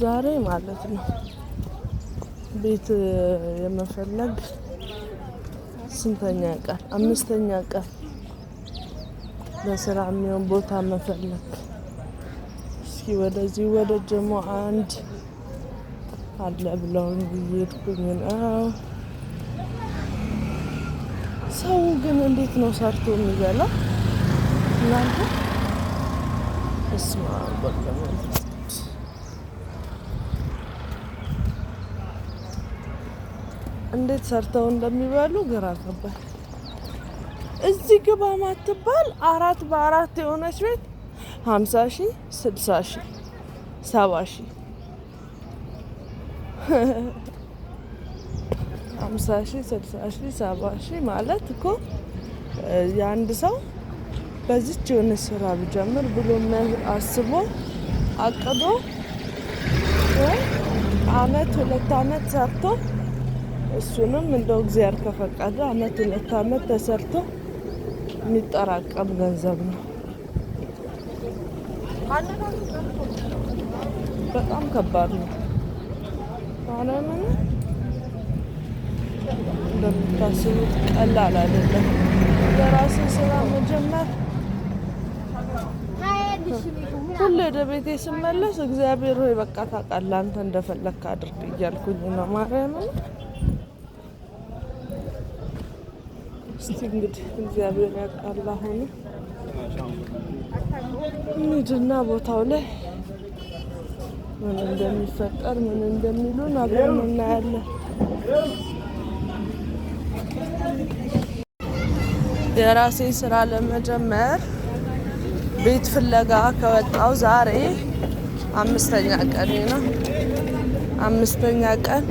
ዛሬ ማለት ነው ቤት የመፈለግ ስንተኛ ቀን? አምስተኛ ቀን ለስራ የሚሆን ቦታ መፈለግ። እስኪ ወደዚህ ወደ ጀሞ አንድ አለ ብለውኝ እየሄድኩኝ ነው። ሰው ግን እንዴት ነው ሰርቶ የሚበላው? እናንተ እስማ እንዴት ሰርተው እንደሚበሉ ግራ ገባኝ። እዚህ ግባ ማትባል 4 በ4 የሆነች ቤት 50,000 60,000 70,000 50,000 60,000 70,000 ማለት እኮ የአንድ ሰው በዚች የሆነ ስራ ቢጀምር ብሎ አስቦ አቅዶ አመት 2 አመት ሰርቶ እሱንም እንደው እግዚአብሔር ከፈቀደ አመት 2 አመት ተሰርቶ የሚጠራቀም ገንዘብ ነው። በጣም ከባድ ነው። ማለምን እንደምታስቡት ቀላል አይደለም። የራስን ስራ መጀመር ሁሌ ወደ ቤቴ ስመለስ እግዚአብሔር ሆይ በቃ ታውቃለህ አንተ እንደፈለክ አድርግ እያልኩኝ ነው። ማርያምን እስቲ እንግዲህ እግዚአብሔር ያውቃል። አሁን እንሂድና ቦታው ላይ ምን እንደሚፈጠር ምን እንደሚሉን አብረን እናያለን። የራሴን ስራ ለመጀመር ቤት ፍለጋ ከወጣው ዛሬ 5ኛ ቀን ነው። 5ኛ ቀን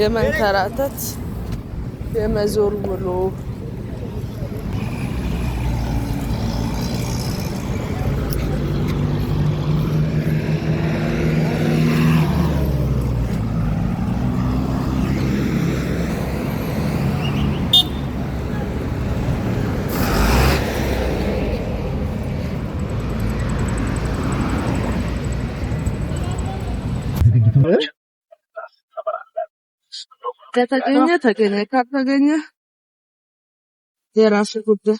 የመንከራተት የመዞር ውሎ ከተገኘ ተገኘ ካልተገኘ የራሱ ጉዳይ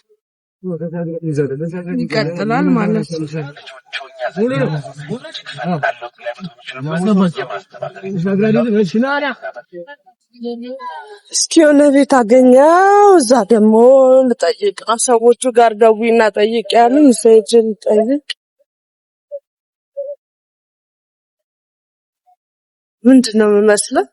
ይቀጥላል ማለት ነው። እስኪ የሆነ ቤት አገኘው። እዛ ደግሞ ልጠይቅ ሰዎቹ ጋር ደውይና ጠይቅ ያሉኝ ሰይጅን ጠይቅ ምንድነው የሚመስለው?